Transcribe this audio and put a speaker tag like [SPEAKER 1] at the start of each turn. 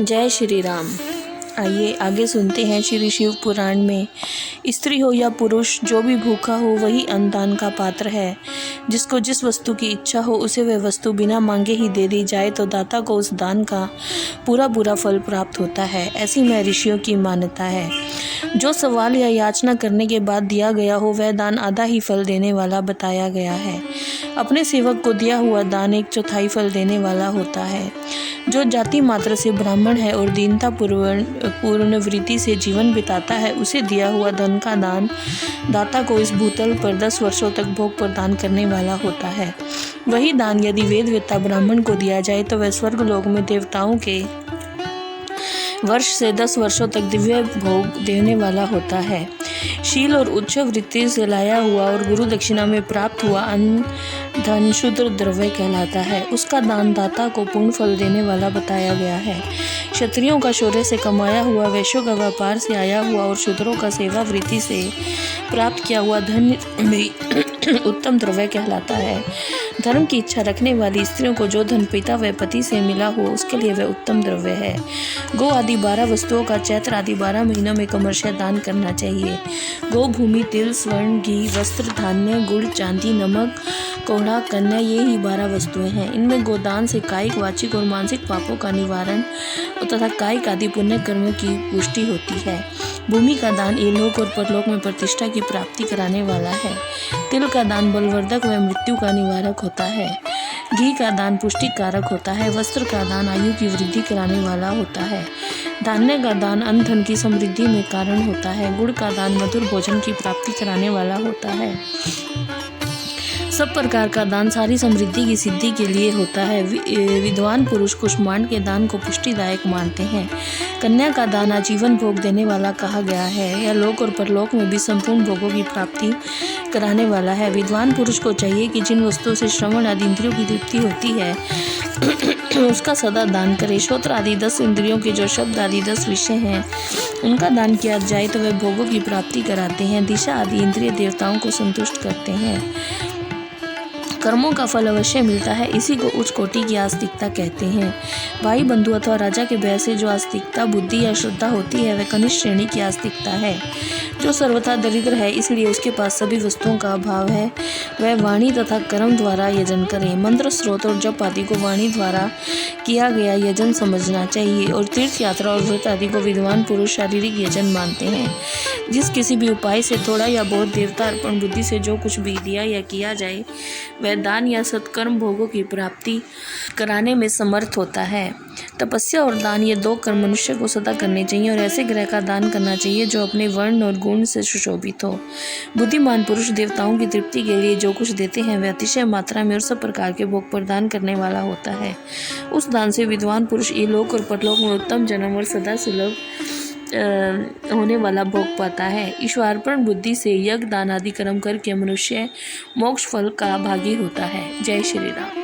[SPEAKER 1] जय श्री राम। आइए आगे सुनते हैं श्री शिव पुराण में। स्त्री हो या पुरुष, जो भी भूखा हो वही अन्नदान का पात्र है। जिसको जिस वस्तु की इच्छा हो उसे वह वस्तु बिना मांगे ही दे दी जाए तो दाता को उस दान का पूरा फल प्राप्त होता है। ऐसी में ऋषियों की मान्यता है। जो सवाल या याचना करने के बाद दिया गया हो वह दान आधा ही फल देने वाला बताया गया है। अपने सेवक को दिया हुआ दान 1/4 फल देने वाला होता है। जो जाति मात्र से ब्राह्मण है और दीनता पूर्ण वृत्ति से जीवन बिताता है, उसे दिया हुआ धन का दान दाता को इस भूतल पर 10 वर्षों तक भोग प्रदान करने वाला होता है। वही दान यदि वेदवेत्ता ब्राह्मण को दिया जाए तो वह स्वर्ग लोक में देवताओं के वर्ष से 10 वर्षों तक दिव्य भोग देने वाला होता है। शील और उच्च वृत्ति से लाया हुआ और गुरु दक्षिणा में प्राप्त हुआ अन्न धन शुद्ध द्रव्य कहलाता है। उसका दान दाता को पूर्ण फल देने वाला बताया गया है। क्षत्रियों का शौर्य से कमाया हुआ, वैश्यों का व्यापार से आया हुआ और शूद्रों का सेवा वृत्ति से प्राप्त किया हुआ धन भी उत्तम द्रव्य कहलाता है। धर्म की इच्छा रखने वाली स्त्रियों को जो धन पिता व पति से मिला हो उसके लिए वह उत्तम द्रव्य है। गो आदि 12 वस्तुओं का चैत्र आदि 12 महीनों में क्रमशः दान करना चाहिए। गो भूमि, तिल, स्वर्ण, घी, वस्त्र, धान्य, गुड़, चांदी, नमक, कोढ़ा, कन्या, ये ही 12 वस्तुएं हैं। इनमें गोदान से कायिक, वाचिक और मानसिक पापों का निवारण तथा कायिक आदि पुण्य कर्मों की पुष्टि होती है। भूमि का दान इहलोक और परलोक में प्रतिष्ठा की प्राप्ति कराने वाला है। तिल का दान बलवर्धक व मृत्यु का निवारक होता है। घी का दान पुष्टि कारक होता है। वस्त्र का दान आयु की वृद्धि कराने वाला होता है। धान्य का दान अन्न धन की समृद्धि में कारण होता है। गुड़ का दान मधुर भोजन की प्राप्ति कराने वाला होता है। सब प्रकार का दान सारी समृद्धि की सिद्धि के लिए होता है। विद्वान पुरुष कुष्मांड के दान को पुष्टिदायक मानते हैं। कन्या का दान आजीवन भोग देने वाला कहा गया है। यह लोक और परलोक में भी संपूर्ण भोगों की प्राप्ति कराने वाला है। विद्वान पुरुष को चाहिए कि जिन वस्तुओं से श्रवण आदि इंद्रियों की तृप्ति होती है उसका सदा दान करे। श्रोत्र आदि 10 इंद्रियों के जो शब्द आदि 10 विषय हैं उनका दान किया जाए तो वे भोगों की प्राप्ति कराते हैं। दिशा आदि इंद्रिय देवताओं को संतुष्ट करते हैं। कर्मों का फल अवश्य मिलता है, इसी को उच्च कोटि की आस्तिकता कहते हैं। भाई बंधु अथवा राजा के भय से जो आस्तिकता, बुद्धि या श्रद्धा होती है वह कनिष्ठ श्रेणी की आस्तिकता है। जो सर्वथा दरिद्र है इसलिए उसके पास सभी वस्तुओं का अभाव है, वह वाणी तथा कर्म द्वारा यजन करे। मंत्र, स्रोत और जप आदि को वाणी द्वारा किया गया यजन समझना चाहिए और तीर्थ यात्रा और व्रत आदि को विद्वान पुरुष शारीरिक यजन मानते हैं। जिस किसी भी उपाय से थोड़ा या बहुत देवता अर्पण बुद्धि से जो कुछ भी दिया या किया जाए वह दान या सत्कर्म भोगों की प्राप्ति कराने में समर्थ होता है। तपस्या और दान ये 2 कर्म मनुष्य को सदा करने चाहिए और ऐसे ग्रह का दान करना चाहिए जो अपने वर्ण और गुण से सुशोभित हो। बुद्धिमान पुरुष देवताओं की तृप्ति के लिए जो कुछ देते हैं वह अतिशय मात्रा में और सब प्रकार के भोग प्रदान करने वाला होता है। उस दान से विद्वान पुरुष इहलोक और परलोक में उत्तम जन्म और सदा सुलभ होने वाला भोग पाता है। ईश्वरार्पण बुद्धि से यज्ञ, दान आदि कर्म करके मनुष्य मोक्ष फल का भागी होता है। जय श्री राम।